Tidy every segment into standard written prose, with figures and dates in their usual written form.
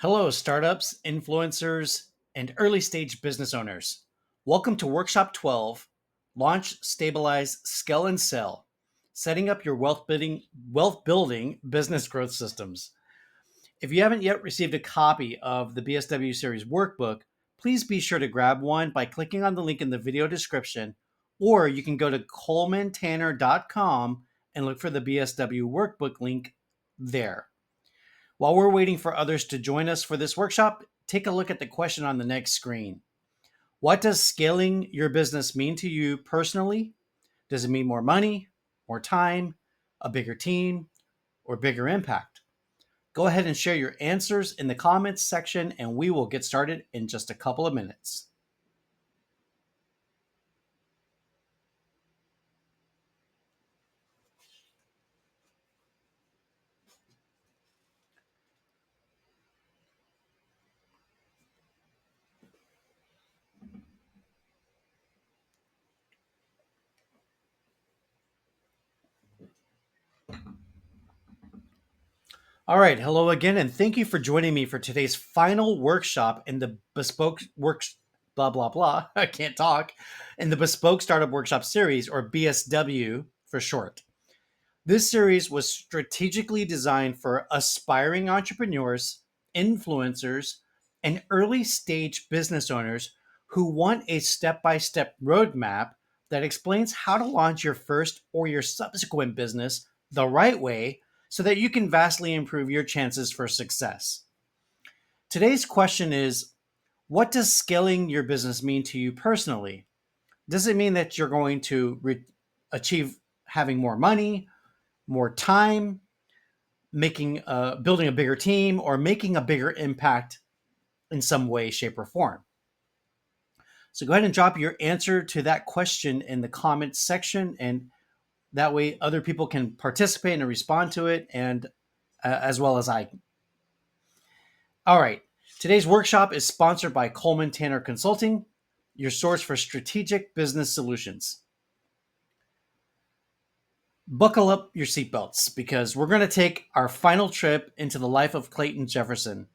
Hello, startups, influencers, and early stage business owners. Welcome to Workshop 12 Launch, Stabilize, Scale, and Sell Setting Up Your Wealth Building Business Growth Systems. If you haven't yet received a copy of the BSW series workbook, please be sure to grab one by clicking on the link in the video description, or you can go to colemantanner.com and look for the BSW workbook link there. While we're waiting for others to join us for this workshop, take a look at the question on the next screen. What does scaling your business mean to you personally? Does it mean more money, more time, a bigger team, or bigger impact? Go ahead and share your answers in the comments section, and we will get started in just a couple of minutes. All right, hello again, and thank you for joining me for today's final workshop in the Bespoke Works blah blah blah. I can't talk in the Bespoke Startup Workshop series, or BSW for short. This series was strategically designed for aspiring entrepreneurs, influencers, and early stage business owners who want a step by step roadmap that explains how to launch your first or your subsequent business the right way so that you can vastly improve your chances for success. Today's question is, what does scaling your business mean to you personally? Does it mean that you're going to achieve having more money, more time, making building a bigger team, or making a bigger impact in some way, shape, or form? So go ahead and drop your answer to that question in the comments section, and that way other people can participate and respond to it, and as well as I. All right. Today's workshop is sponsored by Coleman Tanner Consulting, your source for strategic business solutions. Buckle up your seatbelts because we're going to take our final trip into the life of Clayton Jefferson,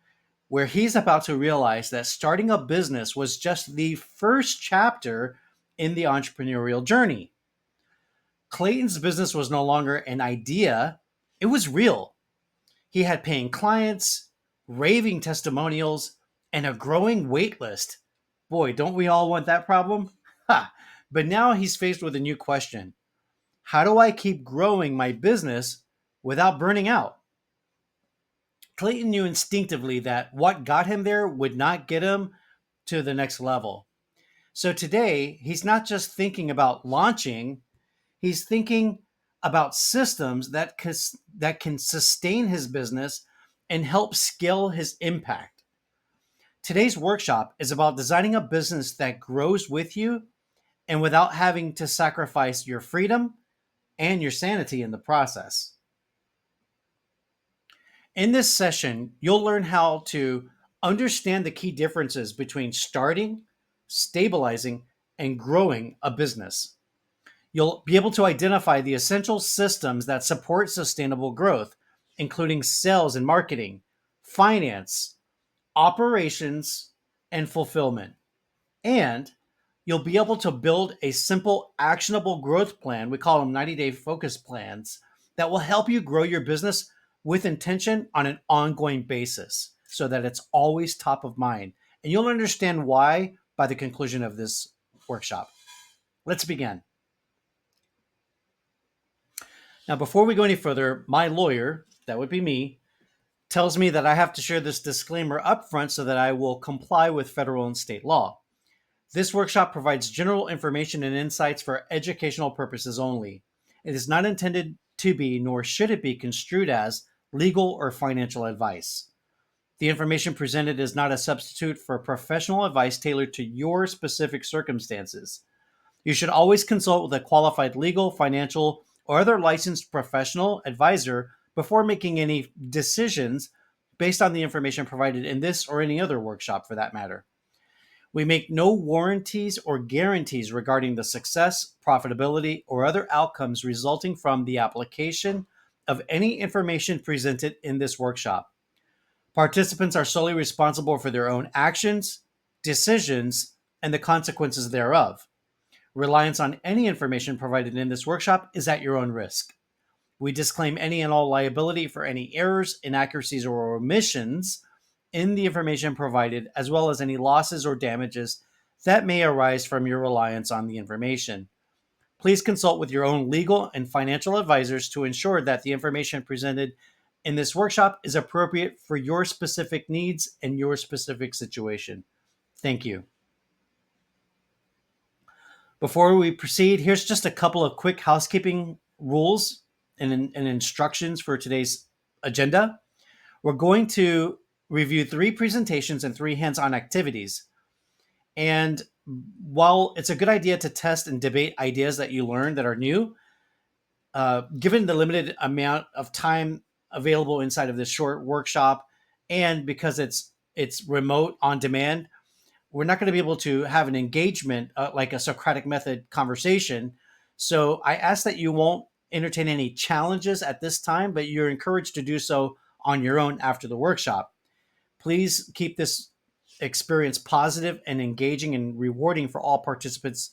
where he's about to realize that starting a business was just the first chapter in the entrepreneurial journey. Clayton's business was no longer an idea, it was real. He had paying clients, raving testimonials, and a growing wait list. Boy, don't we all want that problem? Ha! But now he's faced with a new question. How do I keep growing my business without burning out? Clayton knew instinctively that what got him there would not get him to the next level. So today, he's not just thinking about launching, he's thinking about systems that can sustain his business and help scale his impact. Today's workshop is about designing a business that grows with you and without having to sacrifice your freedom and your sanity in the process. In this session, you'll learn how to understand the key differences between starting, stabilizing, and growing a business. You'll be able to identify the essential systems that support sustainable growth, including sales and marketing, finance, operations, and fulfillment. And you'll be able to build a simple, actionable growth plan. We call them 90-day focus plans that will help you grow your business with intention on an ongoing basis so that it's always top of mind. And you'll understand why by the conclusion of this workshop. Let's begin. Now, before we go any further, my lawyer, that would be me, tells me that I have to share this disclaimer up front so that I will comply with federal and state law. This workshop provides general information and insights for educational purposes only. It is not intended to be, nor should it be construed as, legal or financial advice. The information presented is not a substitute for professional advice tailored to your specific circumstances. You should always consult with a qualified legal, financial, or other licensed professional advisor before making any decisions based on the information provided in this or any other workshop for that matter. We make no warranties or guarantees regarding the success, profitability, or other outcomes resulting from the application of any information presented in this workshop. Participants are solely responsible for their own actions, decisions, and the consequences thereof. Reliance on any information provided in this workshop is at your own risk. We disclaim any and all liability for any errors, inaccuracies, or omissions in the information provided, as well as any losses or damages that may arise from your reliance on the information. Please consult with your own legal and financial advisors to ensure that the information presented in this workshop is appropriate for your specific needs and your specific situation. Thank you. Before we proceed, here's just a couple of quick housekeeping rules and instructions for today's agenda. We're going to review 3 presentations and 3 hands-on activities. And while it's a good idea to test and debate ideas that you learn that are new, given the limited amount of time available inside of this short workshop, and because it's remote on demand, we're not going to be able to have an engagement like a Socratic method conversation. So I ask that you won't entertain any challenges at this time, but you're encouraged to do so on your own after the workshop. Please keep this experience positive and engaging and rewarding for all participants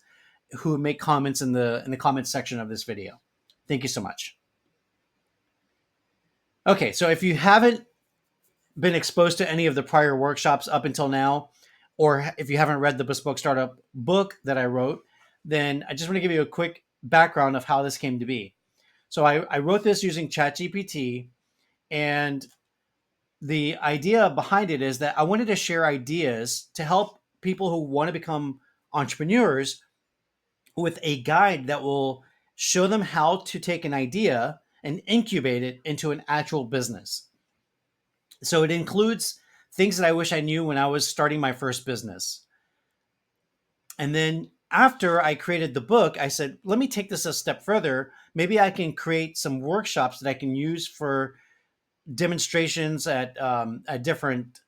who make comments in the comments section of this video. Thank you so much. Okay, so if you haven't been exposed to any of the prior workshops up until now, or if you haven't read the Bespoke Startup book that I wrote, then I just want to give you a quick background of how this came to be. So I wrote this using ChatGPT, and the idea behind it is that I wanted to share ideas to help people who want to become entrepreneurs with a guide that will show them how to take an idea and incubate it into an actual business. So it includes things that I wish I knew when I was starting my first business. And then after I created the book, I said, let me take this a step further. Maybe I can create some workshops that I can use for demonstrations at different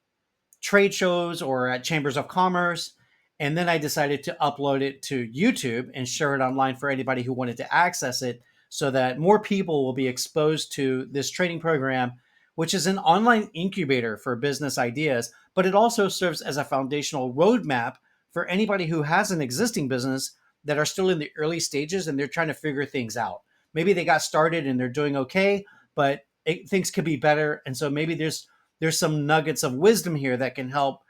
trade shows or at chambers of commerce. And then I decided to upload it to YouTube and share it online for anybody who wanted to access it, so that more people will be exposed to this training program, which is an online incubator for business ideas, but it also serves as a foundational roadmap for anybody who has an existing business that are still in the early stages and they're trying to figure things out. Maybe they got started and they're doing okay, but things could be better. And so maybe there's some nuggets of wisdom here that can help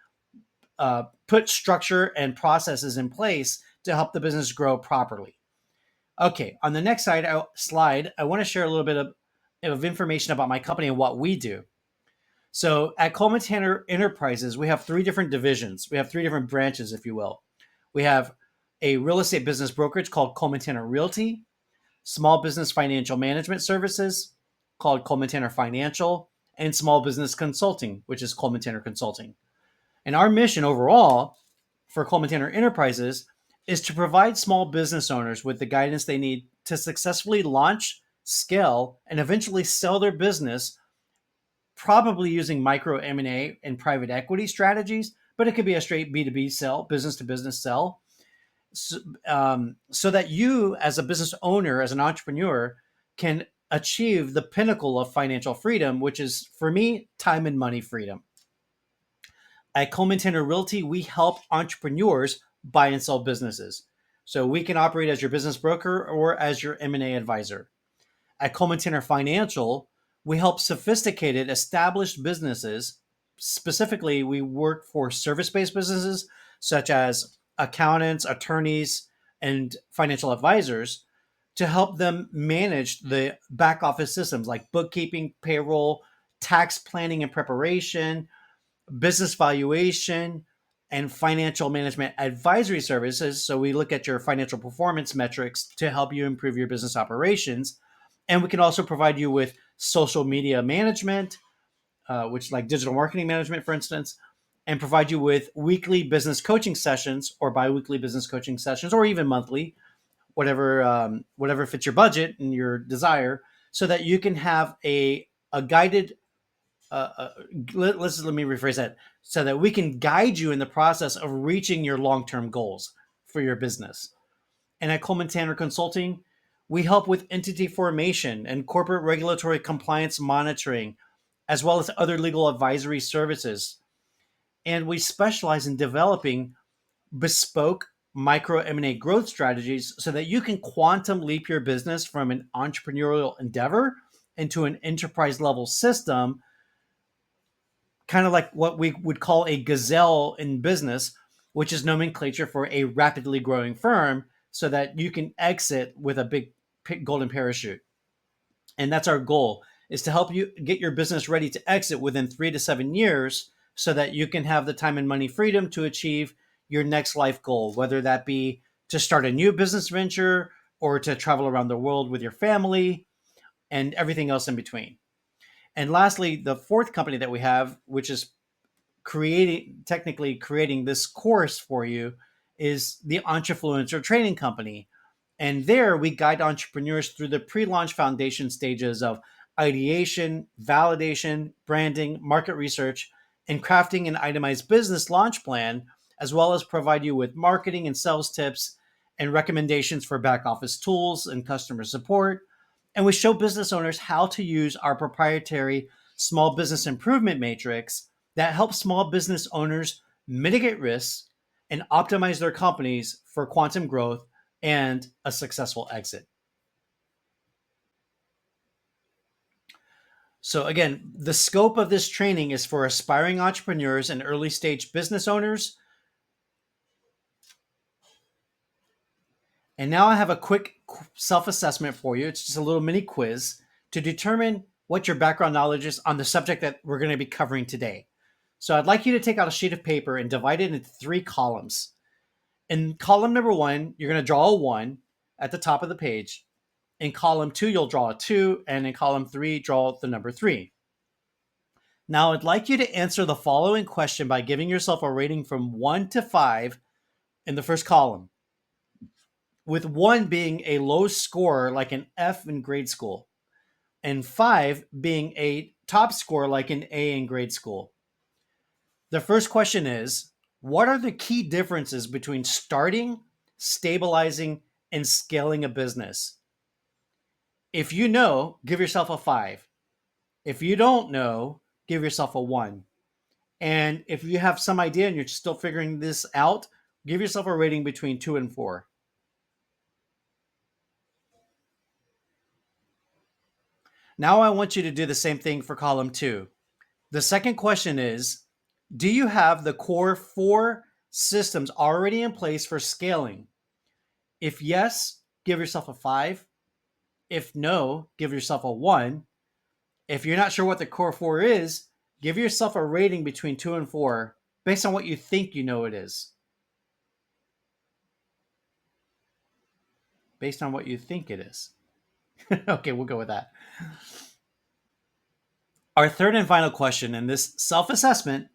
put structure and processes in place to help the business grow properly. Okay, on the next slide, I want to share a little bit of information about my company and what we do. So at Coleman Tanner Enterprises, we have 3 different divisions. We have 3 different branches, if you will. We have a real estate business brokerage called Coleman Tanner Realty, small business financial management services called Coleman Tanner Financial, and small business consulting, which is Coleman Tanner Consulting. And our mission overall for Coleman Tanner Enterprises is to provide small business owners with the guidance they need to successfully launch, scale, and eventually sell their business, probably using micro M&A and private equity strategies, but it could be a straight B2B sell, business to business sell, so that you as a business owner, as an entrepreneur, can achieve the pinnacle of financial freedom, which is, for me, time and money freedom. At Coleman Tanner Realty, we help entrepreneurs buy and sell businesses. So we can operate as your business broker or as your M&A advisor. At Coleman Tanner Financial, we help sophisticated, established businesses. Specifically, we work for service-based businesses such as accountants, attorneys, and financial advisors to help them manage the back office systems like bookkeeping, payroll, tax planning and preparation, business valuation, and financial management advisory services. So we look at your financial performance metrics to help you improve your business operations. And we can also provide you with social media management, which like digital marketing management, for instance, and provide you with weekly business coaching sessions or biweekly business coaching sessions, or even monthly, whatever fits your budget and your desire, so that you can have a guided let me rephrase that, so that we can guide you in the process of reaching your long-term goals for your business. And at Coleman Tanner Consulting, we help with entity formation and corporate regulatory compliance monitoring, as well as other legal advisory services. And we specialize in developing bespoke micro M&A growth strategies so that you can quantum leap your business from an entrepreneurial endeavor into an enterprise level system, kind of like what we would call a gazelle in business, which is nomenclature for a rapidly growing firm, so that you can exit with a big golden parachute. And that's our goal, is to help you get your business ready to exit within 3 to 7 years so that you can have the time and money freedom to achieve your next life goal, whether that be to start a new business venture or to travel around the world with your family and everything else in between. And lastly, the fourth company that we have, which is technically creating this course for you, is the Entrefluential Training Company. And there we guide entrepreneurs through the pre-launch foundation stages of ideation, validation, branding, market research, and crafting an itemized business launch plan, as well as provide you with marketing and sales tips and recommendations for back office tools and customer support. And we show business owners how to use our proprietary small business improvement matrix that helps small business owners mitigate risks and optimize their companies for quantum growth and a successful exit. So, again, the scope of this training is for aspiring entrepreneurs and early stage business owners. And now I have a quick self assessment for you. It's just a little mini quiz to determine what your background knowledge is on the subject that we're going to be covering today. So, I'd like you to take out a sheet of paper and divide it into 3 columns. In column number 1, you're going to draw a 1 at the top of the page. In column 2, you'll draw a 2. And in column 3, draw the number 3. Now, I'd like you to answer the following question by giving yourself a rating from 1 to 5 in the first column, with 1 being a low score like an F in grade school, and 5 being a top score like an A in grade school. The first question is, what are the key differences between starting, stabilizing, and scaling a business? If you know, give yourself a 5. If you don't know, give yourself a 1. And if you have some idea and you're still figuring this out, give yourself a rating between 2 and 4. Now I want you to do the same thing for column 2. The second question is, do you have the core 4 systems already in place for scaling? If yes, give yourself a 5. If no, give yourself a 1. If you're not sure what the core 4 is, give yourself a rating between 2 and 4 based on what you think you know it is. Based on what you think it is. Okay, we'll go with that. Our third and final question in this self-assessment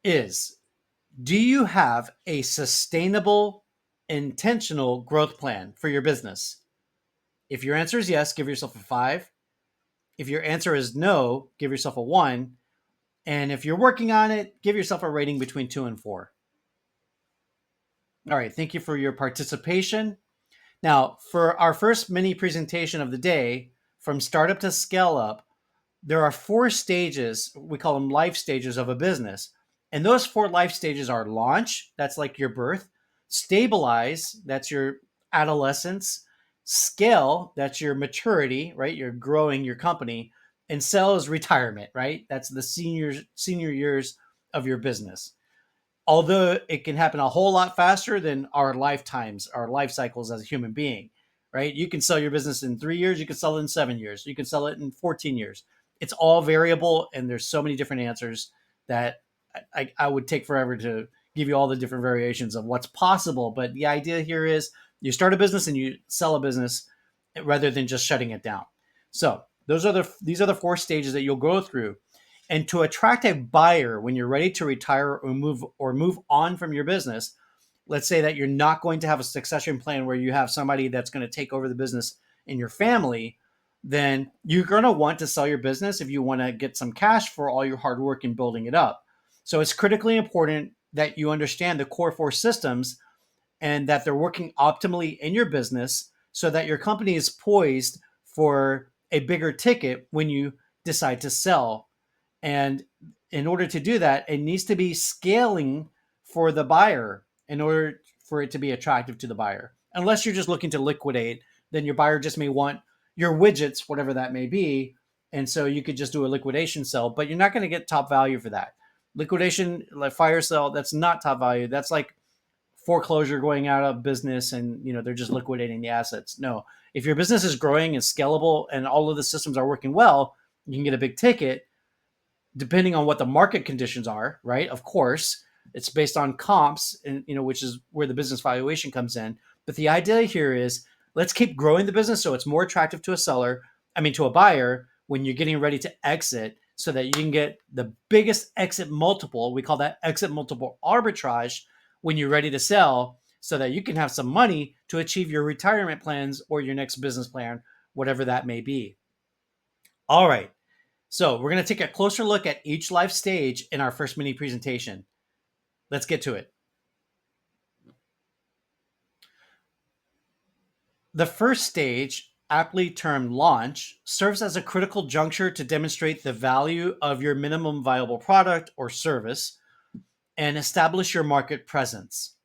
is, do you have a sustainable, intentional growth plan for your business? If your answer is yes, give yourself a 5. If your answer is no, give yourself a 1. And if you're working on it, give yourself a rating between 2 and 4. All right, thank you for your participation. Now, for our first mini presentation of the day, from startup to scale up, there are 4 stages. We call them life stages of a business. And those 4 life stages are launch, that's like your birth; stabilize, that's your adolescence; scale, that's your maturity, right? You're growing your company; and sell is retirement, right? That's the senior years of your business. Although it can happen a whole lot faster than our lifetimes, our life cycles as a human being, right? You can sell your business in 3 years, you can sell it in 7 years, you can sell it in 14 years. It's all variable, and there's so many different answers that I would take forever to give you all the different variations of what's possible. But the idea here is you start a business and you sell a business rather than just shutting it down. So these are the 4 stages that you'll go through. And to attract a buyer when you're ready to retire or move on from your business, let's say that you're not going to have a succession plan where you have somebody that's going to take over the business in your family, then you're going to want to sell your business if you want to get some cash for all your hard work in building it up. So it's critically important that you understand the core 4 systems and that they're working optimally in your business so that your company is poised for a bigger ticket when you decide to sell. And in order to do that, it needs to be scaling for the buyer in order for it to be attractive to the buyer. Unless you're just looking to liquidate, then your buyer just may want your widgets, whatever that may be. And so you could just do a liquidation sell, but you're not going to get top value for that. Liquidation, like fire sale, that's not top value. That's like foreclosure, going out of business, and they're just liquidating the assets. No, if your business is growing and scalable and all of the systems are working well, you can get a big ticket depending on what the market conditions are, right? Of course, it's based on comps, and which is where the business valuation comes in. But the idea here is let's keep growing the business so it's more attractive to a seller, to a buyer when you're getting ready to exit, so that you can get the biggest exit multiple. We call that exit multiple arbitrage when you're ready to sell, so that you can have some money to achieve your retirement plans or your next business plan, whatever that may be. All right. So we're going to take a closer look at each life stage in our first mini presentation. Let's get to it. The first stage, aptly termed launch, serves as a critical juncture to demonstrate the value of your minimum viable product or service and establish your market presence.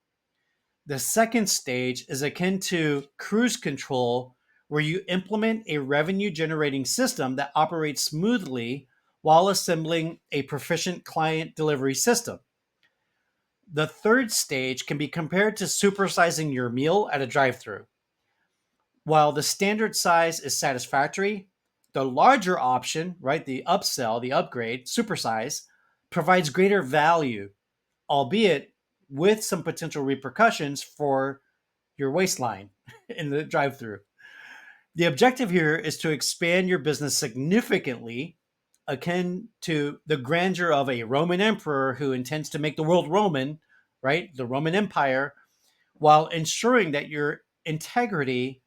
The second stage is akin to cruise control, where you implement a revenue generating system that operates smoothly while assembling a proficient client delivery system. The third stage can be compared to supersizing your meal at a drive-thru. While the standard size is satisfactory, the larger option, right, the upsell, the upgrade, supersize, provides greater value, albeit with some potential repercussions for your waistline in the drive-thru. The objective here is to expand your business significantly, akin to the grandeur of a Roman emperor who intends to make the world Roman, right? The Roman Empire, while ensuring that your integrity,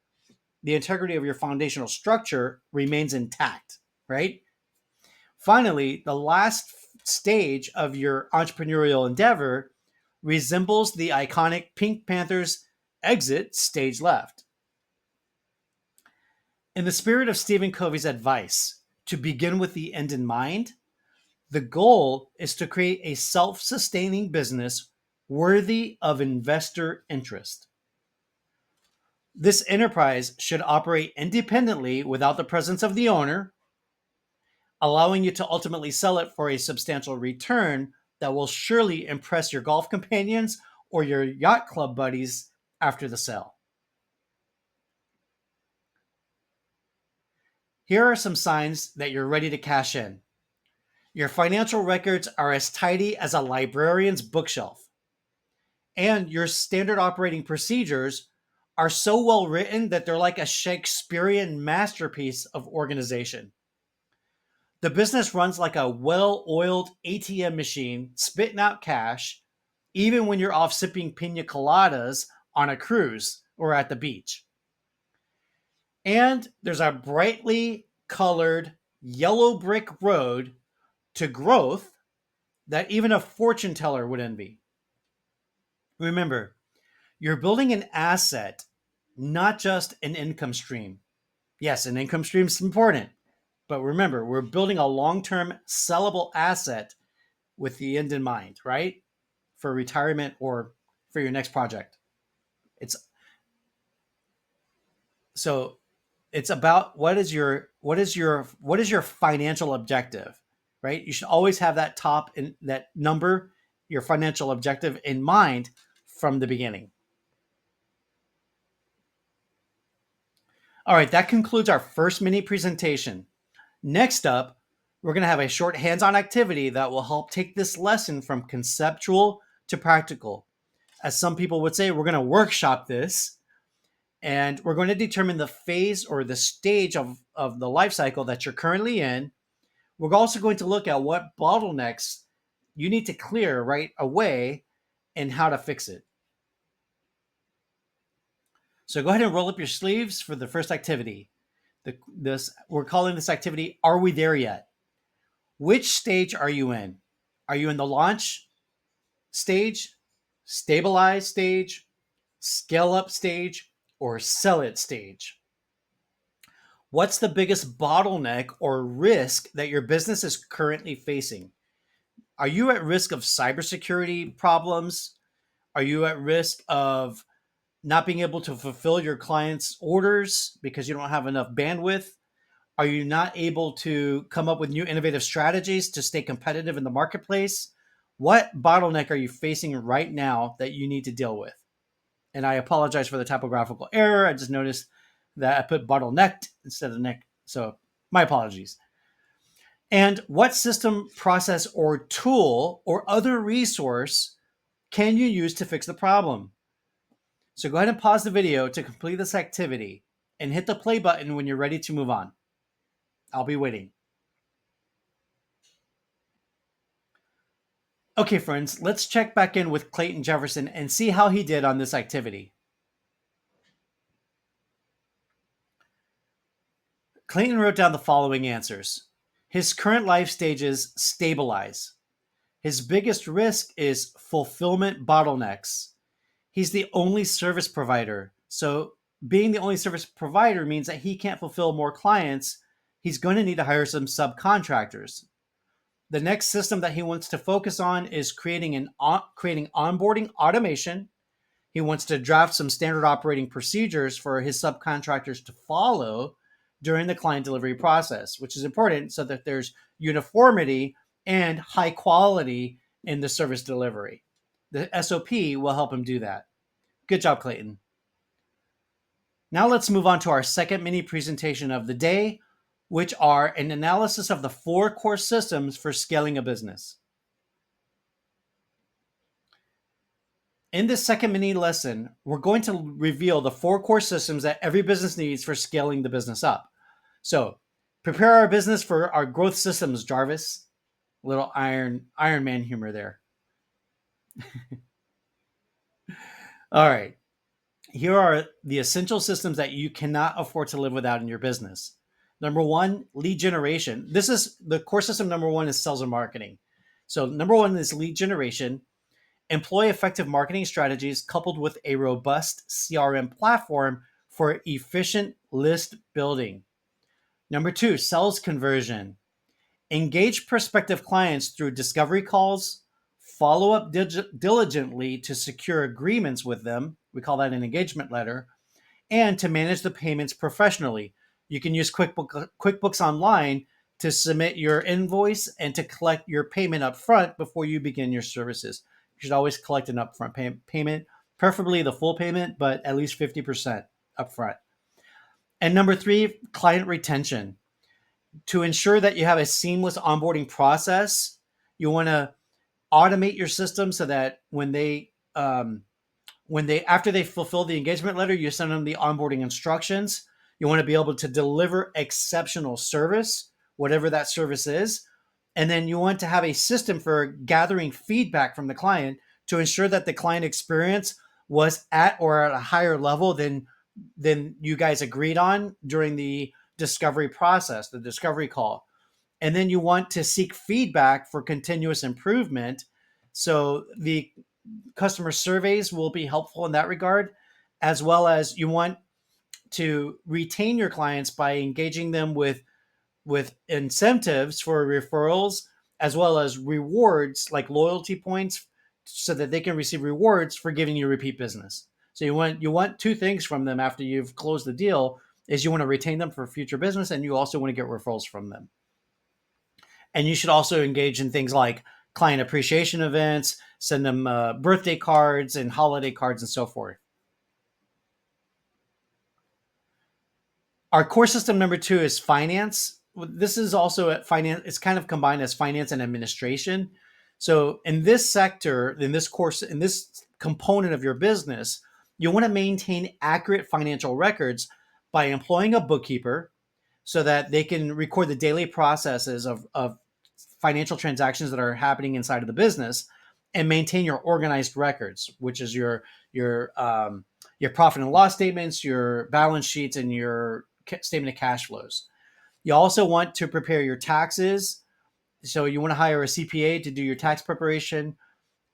the integrity of your foundational structure remains intact, right? Finally, the last stage of your entrepreneurial endeavor resembles the iconic Pink Panther's exit stage left. In the spirit of Stephen Covey's advice to begin with the end in mind, the goal is to create a self sustaining business worthy of investor interest. This enterprise should operate independently without the presence of the owner, allowing you to ultimately sell it for a substantial return that will surely impress your golf companions or your yacht club buddies after the sale. Here are some signs that you're ready to cash in. Your financial records are as tidy as a librarian's bookshelf, and your standard operating procedures are so well written that they're like a Shakespearean masterpiece of organization. The business runs like a well-oiled ATM machine, spitting out cash, even when you're off sipping pina coladas on a cruise or at the beach. And there's a brightly colored yellow brick road to growth that even a fortune teller would envy. Remember, you're building an asset, not just an income stream. Yes, an income stream is important, but remember, we're building a long-term sellable asset with the end in mind, right? For retirement or for your next project. It's so it's about what is your financial objective, right? You should always have that top in that number, your financial objective in mind from the beginning. All right, that concludes our first mini presentation. Next up, we're going to have a short hands-on activity that will help take this lesson from conceptual to practical. As some people would say, we're going to workshop this, and we're going to determine the phase or the stage of the life cycle that you're currently in. We're also going to look at what bottlenecks you need to clear right away and how to fix it. So go ahead and roll up your sleeves for the first activity. We're calling this activity, Are We There Yet? Which stage are you in? Are you in the launch stage, stabilize stage, scale up stage, or sell it stage? What's the biggest bottleneck or risk that your business is currently facing? Are you at risk of cybersecurity problems? Are you at risk of not being able to fulfill your clients' orders because you don't have enough bandwidth? Are you not able to come up with new innovative strategies to stay competitive in the marketplace? What bottleneck are you facing right now that you need to deal with? And I apologize for the typographical error. I just noticed that I put bottlenecked instead of neck. So my apologies. And what system, process, or tool or other resource can you use to fix the problem? So go ahead and pause the video to complete this activity and hit the play button when you're ready to move on. I'll be waiting. Okay, friends, let's check back in with Clayton Jefferson and see how he did on this activity. Clayton wrote down the following answers. His current life stages stabilize. His biggest risk is fulfillment bottlenecks. He's the only service provider. So, being the only service provider means that he can't fulfill more clients. He's going to need to hire some subcontractors. The next system that he wants to focus on is creating onboarding automation. He wants to draft some standard operating procedures for his subcontractors to follow during the client delivery process, which is important so that there's uniformity and high quality in the service delivery. The SOP will help him do that. Good job, Clayton. Now let's move on to our second mini presentation of the day, which are an analysis of the 4 core systems for scaling a business. In this second mini lesson, we're going to reveal the 4 core systems that every business needs for scaling the business up. So, prepare our business for our growth systems, Jarvis. Little Iron Man humor there. All right. Here are the essential systems that you cannot afford to live without in your business. Number 1, lead generation. This is the core system. Number 1 is sales and marketing. So, number 1 is lead generation. Employ effective marketing strategies coupled with a robust CRM platform for efficient list building. Number 2, sales conversion. Engage prospective clients through discovery calls, follow up diligently to secure agreements with them. We call that an engagement letter, and to manage the payments professionally. You can use QuickBooks Online to submit your invoice and to collect your payment up front before you begin your services. You should always collect an upfront payment, preferably the full payment, but at least 50% upfront. And number 3, client retention. To ensure that you have a seamless onboarding process, you want to automate your system so that when they after they fulfill the engagement letter, you send them the onboarding instructions. You want to be able to deliver exceptional service, whatever that service is. And then you want to have a system for gathering feedback from the client to ensure that the client experience was at or at a higher level than you guys agreed on during the discovery process, the discovery call. And then you want to seek feedback for continuous improvement. So the customer surveys will be helpful in that regard, as well as you want to retain your clients by engaging them with incentives for referrals, as well as rewards like loyalty points so that they can receive rewards for giving you repeat business. So you want 2 things from them after you've closed the deal: is you want to retain them for future business, and you also want to get referrals from them. And you should also engage in things like client appreciation events, send them birthday cards and holiday cards and so forth. Our core system number 2 is finance. This is also at finance. It's kind of combined as finance and administration. So in this sector, in this course, in this component of your business, you want to maintain accurate financial records by employing a bookkeeper so that they can record the daily processes of financial transactions that are happening inside of the business and maintain your organized records, which is your profit and loss statements, your balance sheets, and your statement of cash flows. You also want to prepare your taxes. So you want to hire a CPA to do your tax preparation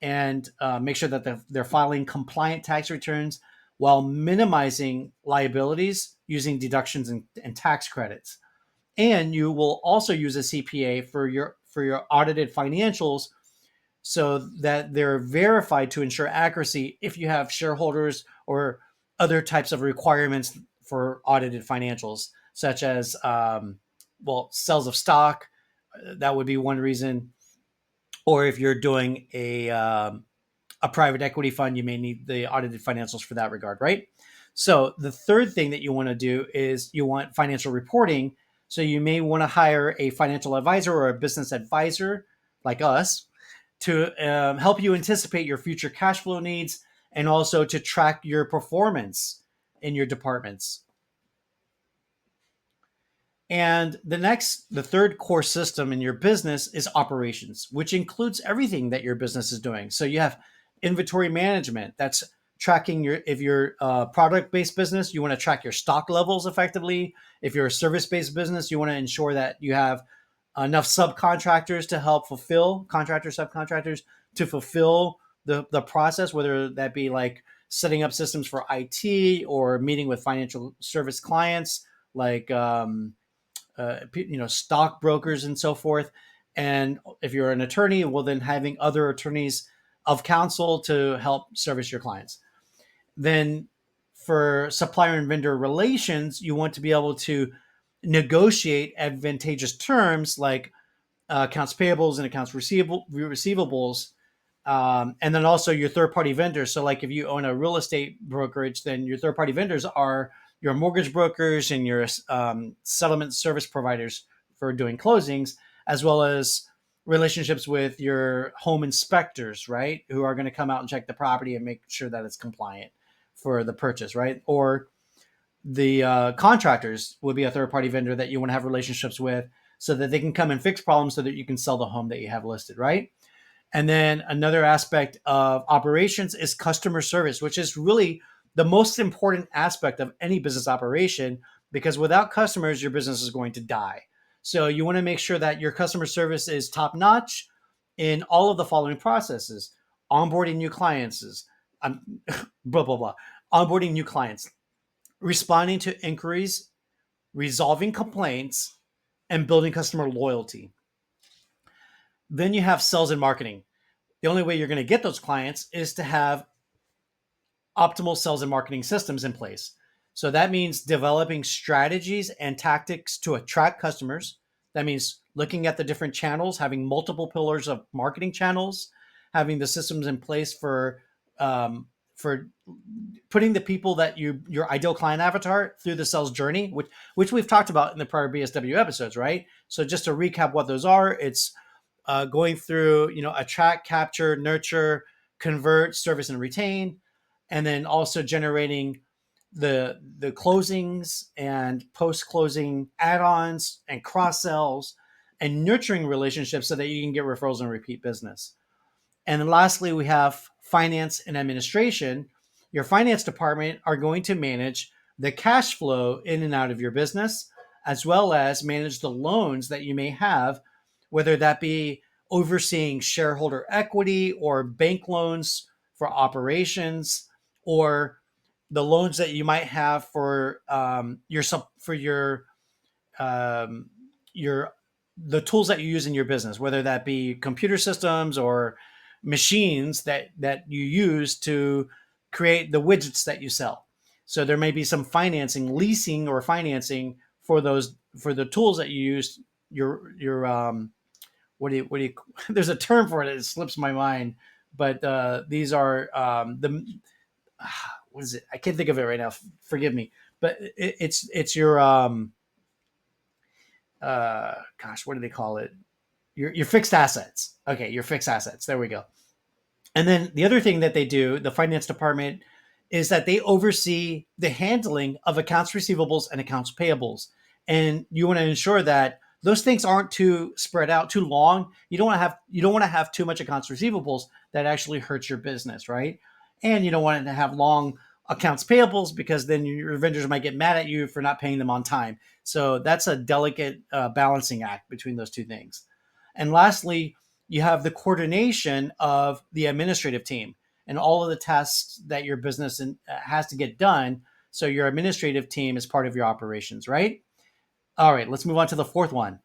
and make sure that they're filing compliant tax returns. while minimizing liabilities using deductions and tax credits. And you will also use a CPA for your audited financials so that they're verified to ensure accuracy if you have shareholders or other types of requirements for audited financials, such as sales of stock. That would be one reason. Or if you're doing a private equity fund, you may need the audited financials for that regard, right? So the third thing that you want to do is you want financial reporting. So you may want to hire a financial advisor or a business advisor like us to help you anticipate your future cash flow needs and also to track your performance in your departments. And the third core system in your business is operations, which includes everything that your business is doing. So you have inventory management, that's tracking if you're a product based business, you want to track your stock levels effectively. If you're a service based business, you want to ensure that you have enough subcontractors to help fulfill subcontractors to fulfill the process, whether that be like setting up systems for IT or meeting with financial service clients like stockbrokers and so forth. And if you're an attorney, well, then having other attorneys of counsel to help service your clients. Then for supplier and vendor relations, you want to be able to negotiate advantageous terms like accounts payables and receivables, and then also your third party vendors. So, like if you own a real estate brokerage, then your third party vendors are your mortgage brokers and your settlement service providers for doing closings, as well as relationships with your home inspectors, right? Who are going to come out and check the property and make sure that it's compliant for the purchase, right? Or the contractors would be a third party vendor that you want to have relationships with so that they can come and fix problems so that you can sell the home that you have listed, right? And then another aspect of operations is customer service, which is really the most important aspect of any business operation, because without customers, your business is going to die. So you want to make sure that your customer service is top notch in all of the following processes: onboarding new clients, blah, blah, blah, onboarding new clients, responding to inquiries, resolving complaints, and building customer loyalty. Then you have sales and marketing. The only way you're going to get those clients is to have optimal sales and marketing systems in place. So that means developing strategies and tactics to attract customers. That means looking at the different channels, having multiple pillars of marketing channels, having the systems in place for putting the people that your ideal client avatar through the sales journey, which we've talked about in the prior BSW episodes, right? So just to recap what those are, it's going through, attract, capture, nurture, convert, service, and retain, and then also generating the closings and post closing add-ons and cross sells and nurturing relationships so that you can get referrals and repeat business. And then lastly, we have finance and administration. Your finance department are going to manage the cash flow in and out of your business, as well as manage the loans that you may have, whether that be overseeing shareholder equity or bank loans for operations, or the loans that you might have for um, your the tools that you use in your business, whether that be computer systems or machines that you use to create the widgets that you sell. So there may be some financing, leasing, or financing for the tools that you use. Your what do you there's a term for it. It slips my mind, but these are the what is it? I can't think of it right now. Forgive me, but it's your gosh, what do they call it? Your fixed assets. Okay, your fixed assets. There we go. And then the other thing that they do, the finance department, is that they oversee the handling of accounts receivables and accounts payables. And you want to ensure that those things aren't too spread out too long. You don't want to have too much accounts receivables that actually hurts your business, right? And you don't want to have long accounts payables because then your vendors might get mad at you for not paying them on time. So that's a delicate balancing act between those two things. And lastly, you have the coordination of the administrative team. and all of the tasks that your business has to get done. So your administrative team is part of your operations, right? All right, let's move on to the fourth one,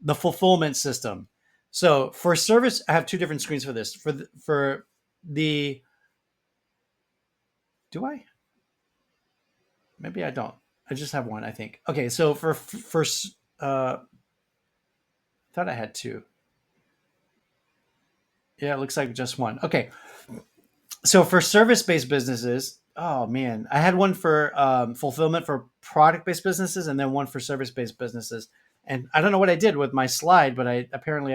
the fulfillment system. So for service, I have two different screens for this. For the do I? Maybe I don't. I just have one, I think. Okay, so for thought I had two. Yeah, it looks like just one. Okay, so for service-based businesses, oh man, I had one for fulfillment for product-based businesses, and then one for service-based businesses. And I don't know what I did with my slide, but I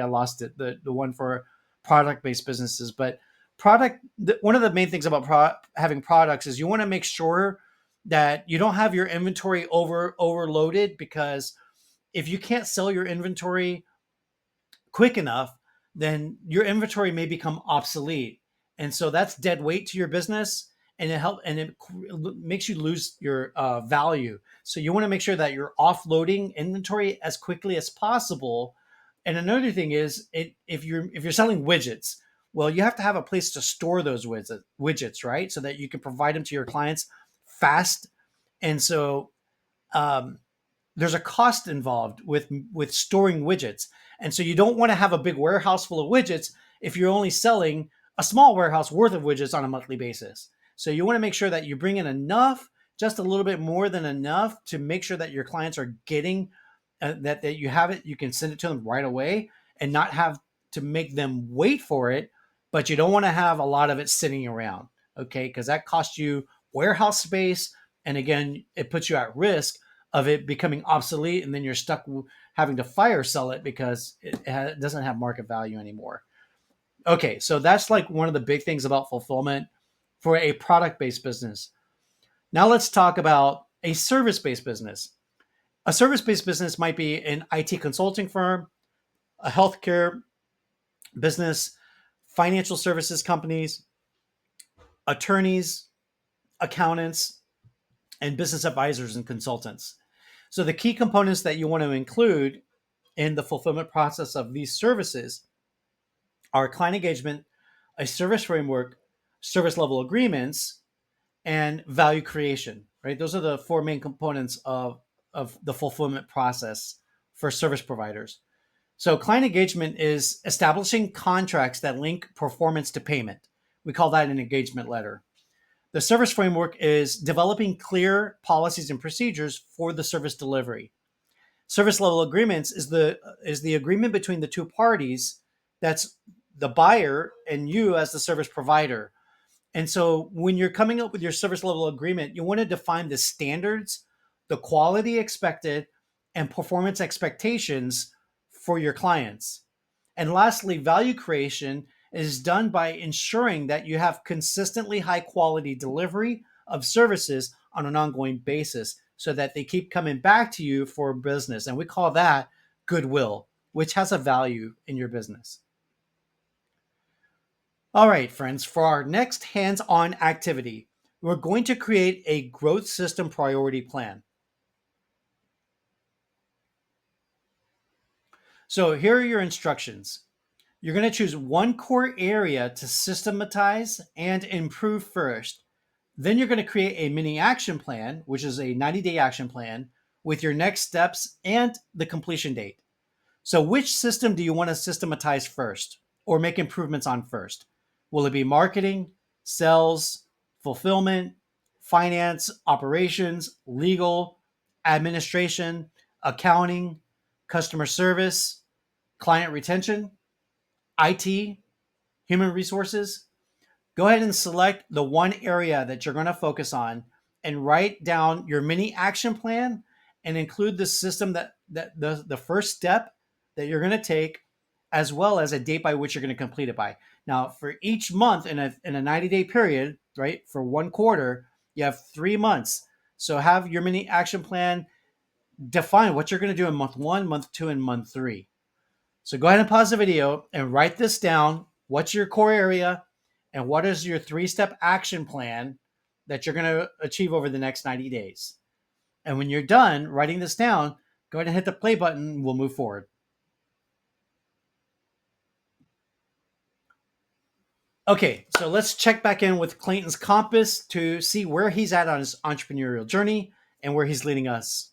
lost it. The one for product-based businesses, but one of the main things about having products is you want to make sure that you don't have your inventory overloaded, because if you can't sell your inventory quick enough, then your inventory may become obsolete, and so that's dead weight to your business, and it makes you lose your value. So you want to make sure that you're offloading inventory as quickly as possible. And another thing is, if you're selling widgets, well, you have to have a place to store those widgets, right? So that you can provide them to your clients fast. And so um, there's a cost involved with storing widgets, and so you don't want to have a big warehouse full of widgets if you're only selling a small warehouse worth of widgets on a monthly basis. So you want to make sure that you bring in enough, just a little bit more than enough, to make sure that your clients are getting that you have it, you can send it to them right away and not have to make them wait for it. But you don't want to have a lot of it sitting around, okay, because that costs you warehouse space, and again, it puts you at risk of it becoming obsolete, and then you're stuck having to fire sell it because it doesn't have market value anymore. Okay, so that's like one of the big things about fulfillment for a product based business. Now let's talk about a service based business. A service based business might be an IT consulting firm, a healthcare business, financial services companies, attorneys, accountants, and business advisors and consultants. So the key components that you want to include in the fulfillment process of these services are client engagement, a service framework, service level agreements, and value creation, right? Those are the four main components of the fulfillment process for service providers. So client engagement is establishing contracts that link performance to payment. We call that an engagement letter. The service framework is developing clear policies and procedures for the service delivery. Service level agreements is the agreement between the two parties. That's the buyer and you as the service provider. And so when you're coming up with your service level agreement, you want to define the standards, the quality expected, and performance expectations for your clients. And lastly, value creation is done by ensuring that you have consistently high quality delivery of services on an ongoing basis so that they keep coming back to you for business. And we call that goodwill, which has a value in your business. All right, friends, for our next hands on activity, we're going to create a growth system priority plan. So here are your instructions. You're going to choose one core area to systematize and improve first. Then you're going to create a mini action plan, which is a 90-day action plan with your next steps and the completion date. So, which system do you want to systematize first or make improvements on first? Will it be marketing, sales, fulfillment, finance, operations, legal, administration, accounting, customer service, client retention, IT, human resources? Go ahead and select the one area that you're going to focus on and write down your mini action plan and include the system the first step that you're going to take, as well as a date by which you're going to complete it by. Now, for each month in a 90-day period, right, for one quarter, you have 3 months. So have your mini action plan define what you're going to do in month one, month two, and month three. So go ahead and pause the video and write this down. What's your core area? And what is your 3-step action plan that you're going to achieve over the next 90 days? And when you're done writing this down, go ahead and hit the play button. We'll move forward. Okay, so let's check back in with Clayton's compass to see where he's at on his entrepreneurial journey and where he's leading us.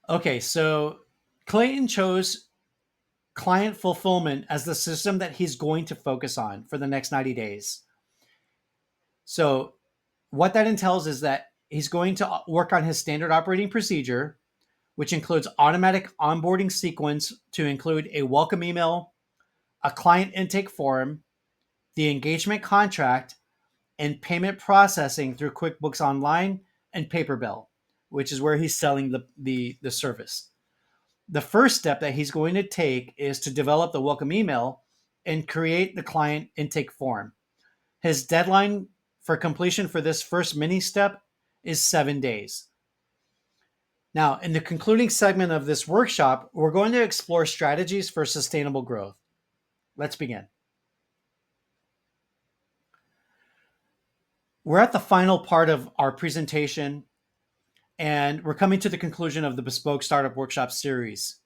Okay, so Clayton chose client fulfillment as the system that he's going to focus on for the next 90 days. So, what that entails is that he's going to work on his standard operating procedure, which includes automatic onboarding sequence to include a welcome email, a client intake form, the engagement contract, and payment processing through QuickBooks Online and PaperBill, which is where he's selling the service. The first step that he's going to take is to develop the welcome email and create the client intake form. His deadline for completion for this first mini step is 7 days. Now, in the concluding segment of this workshop, we're going to explore strategies for sustainable growth. Let's begin. We're at the final part of our presentation, and we're coming to the conclusion of the Bespoke Startup Workshop series.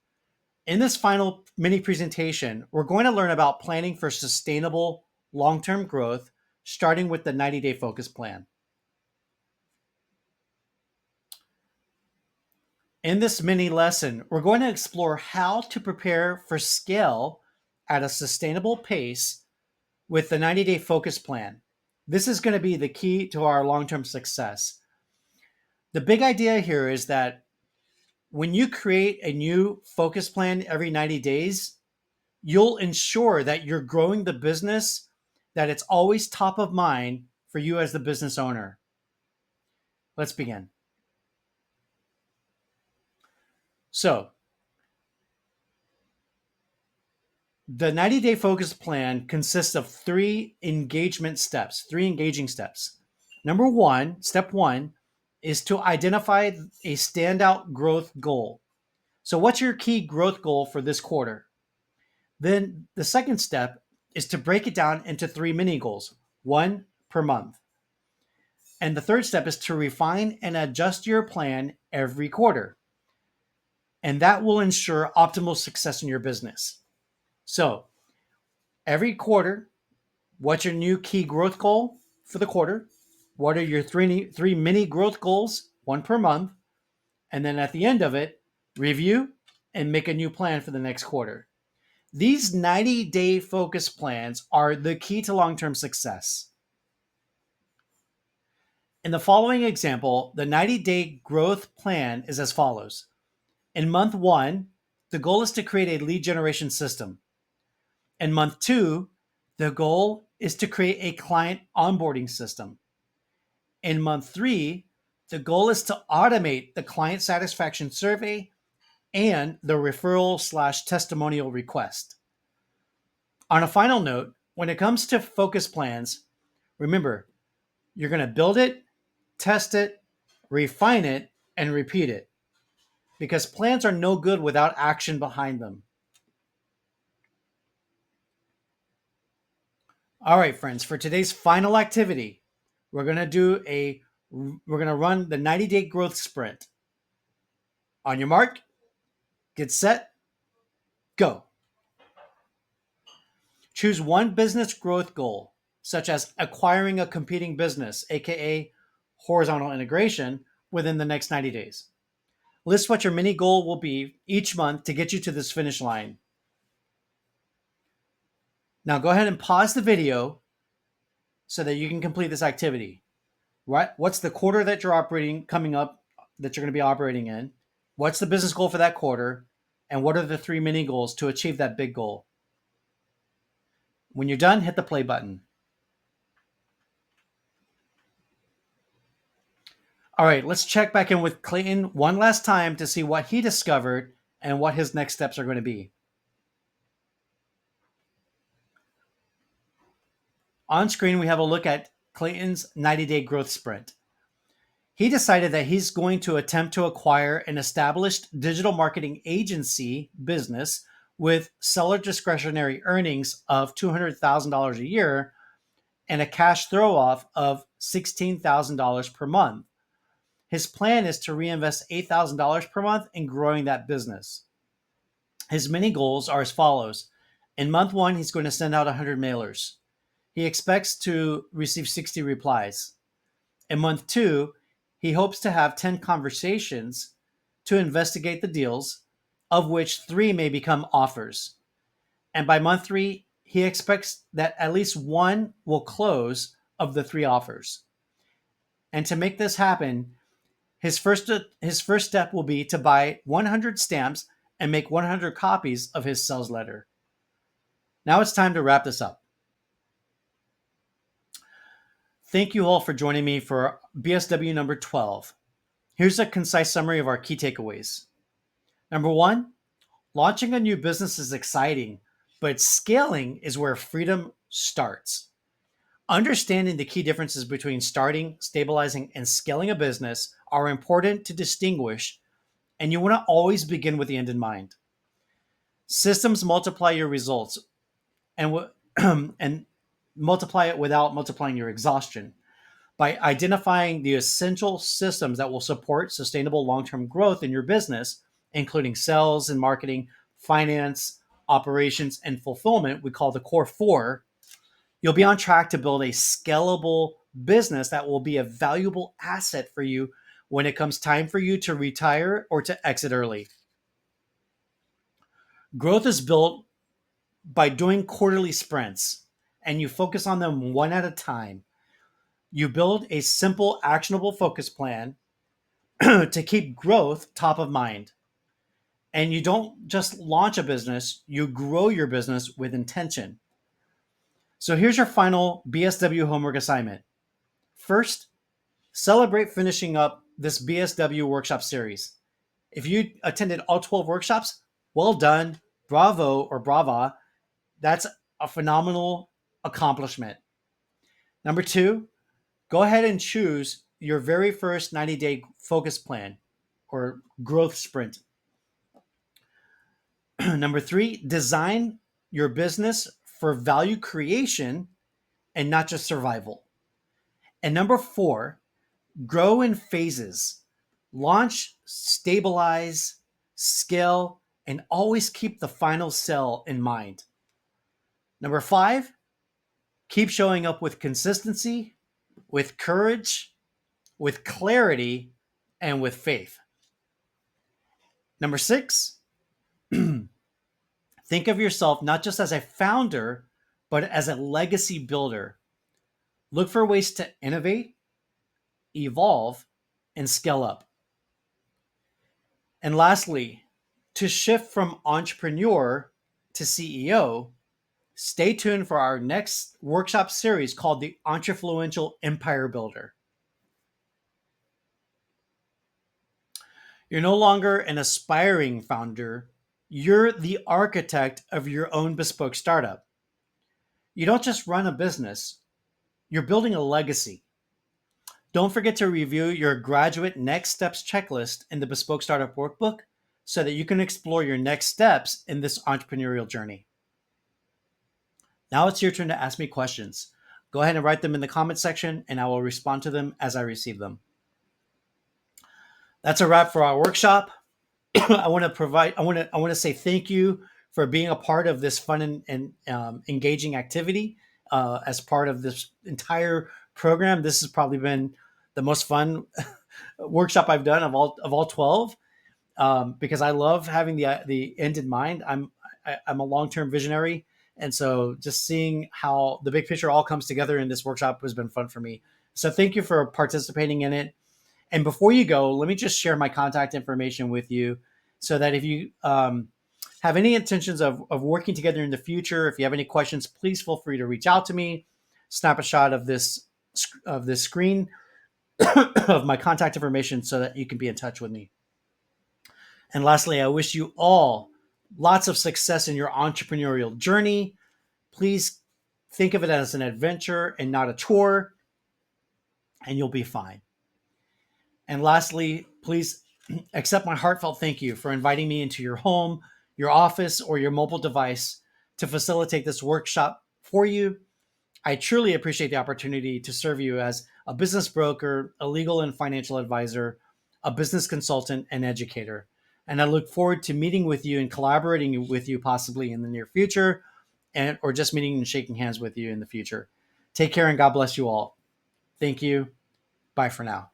In this final mini presentation, we're going to learn about planning for sustainable long-term growth, starting with the 90-day focus plan. In this mini lesson, we're going to explore how to prepare for scale at a sustainable pace with the 90-day focus plan. This is going to be the key to our long-term success. The big idea here is that when you create a new focus plan every 90 days, you'll ensure that you're growing the business, that it's always top of mind for you as the business owner. Let's begin. So, the 90-day focus plan consists of three engaging steps. Step one, is to identify a standout growth goal. So, what's your key growth goal for this quarter? Then the second step is to break it down into three mini goals, one per month. And the third step is to refine and adjust your plan every quarter. And that will ensure optimal success in your business. So, every quarter, what's your new key growth goal for the quarter? What are your three mini growth goals, one per month? And then at the end of it, review and make a new plan for the next quarter. These 90-day focus plans are the key to long-term success. In the following example, the 90-day growth plan is as follows. In month one, the goal is to create a lead generation system. In month two, the goal is to create a client onboarding system. In month three, the goal is to automate the client satisfaction survey and the referral/testimonial request. On a final note, when it comes to focus plans, remember, you're going to build it, test it, refine it, and repeat it. Because plans are no good without action behind them. All right, friends, for today's final activity, we're going to run the 90-day growth sprint. On your mark, get set, go. Choose one business growth goal, such as acquiring a competing business, aka horizontal integration, within the next 90 days. List what your mini goal will be each month to get you to this finish line. Now go ahead and pause the video so that you can complete this activity. Right? What's the quarter that you're operating coming up that you're going to be operating in? What's the business goal for that quarter? And what are the three mini goals to achieve that big goal? When you're done, hit the play button. All right, let's check back in with Clayton one last time to see what he discovered and what his next steps are going to be. On screen, we have a look at Clayton's 90-day growth sprint. He decided that he's going to attempt to acquire an established digital marketing agency business with seller discretionary earnings of $200,000 a year and a cash throw off of $16,000 per month. His plan is to reinvest $8,000 per month in growing that business. His mini goals are as follows: In month one, he's going to send out 100 mailers. He expects to receive 60 replies. In month two, he hopes to have 10 conversations to investigate the deals, of which three may become offers. And by month three, he expects that at least one will close of the three offers. And to make this happen, his first step will be to buy 100 stamps and make 100 copies of his sales letter. Now it's time to wrap this up. Thank you all for joining me for BSW number 12. Here's a concise summary of our key takeaways. Number one, launching a new business is exciting, but scaling is where freedom starts. Understanding the key differences between starting, stabilizing, and scaling a business are important to distinguish, and you want to always begin with the end in mind. Systems multiply your results and, and multiply it without multiplying your exhaustion. By identifying the essential systems that will support sustainable long-term growth in your business, including sales and marketing, finance, operations, and fulfillment, we call the core four, you'll be on track to build a scalable business that will be a valuable asset for you when it comes time for you to retire or to exit early. Growth is built by doing quarterly sprints, and you focus on them one at a time. You build a simple, actionable focus plan to keep growth top of mind. And you don't just launch a business, you grow your business with intention. So here's your final BSW homework assignment. First, celebrate finishing up this BSW workshop series. If you attended all 12 workshops, well done, bravo or brava. That's a phenomenal accomplishment. Number two, go ahead and choose your very first 90-day focus plan or growth sprint. Number three, design your business for value creation and not just survival. And number four, grow in phases. Launch, stabilize, scale, and always keep the final sell in mind. Number five, keep showing up with consistency, with courage, with clarity, and with faith. Number six, think of yourself not just as a founder, but as a legacy builder. Look for ways to innovate, evolve, and scale up. And lastly, to shift from entrepreneur to CEO, stay tuned for our next workshop series called the Entrefluential Empire Builder. You're no longer an aspiring founder, you're the architect of your own bespoke startup. You don't just run a business, you're building a legacy. Don't forget to review your graduate next steps checklist in the Bespoke Startup Workbook so that you can explore your next steps in this entrepreneurial journey. Now it's your turn to ask me questions. Go ahead and write them in the comment section and I will respond to them as I receive them. That's a wrap for our workshop. I want to say thank you for being a part of this fun and engaging activity as part of this entire program. This has probably been the most fun workshop I've done of all 12 because I love having the end in mind. I'm a long-term visionary, and so just seeing how the big picture all comes together in this workshop has been fun for me. So thank you for participating in it. And before you go, let me just share my contact information with you so that if you have any intentions of working together in the future, if you have any questions, please feel free to reach out to me. Snap a shot of this screen of my contact information so that you can be in touch with me. And lastly, I wish you all lots of success in your entrepreneurial journey. Please think of it as an adventure and not a chore, and you'll be fine. And lastly, please accept my heartfelt thank you for inviting me into your home, your office, or your mobile device to facilitate this workshop for you. I truly appreciate the opportunity to serve you as a business broker, a legal and financial advisor, a business consultant, and educator. And I look forward to meeting with you and collaborating with you possibly in the near future. or just meeting and shaking hands with you in the future. Take care and God bless you all. Thank you. Bye for now.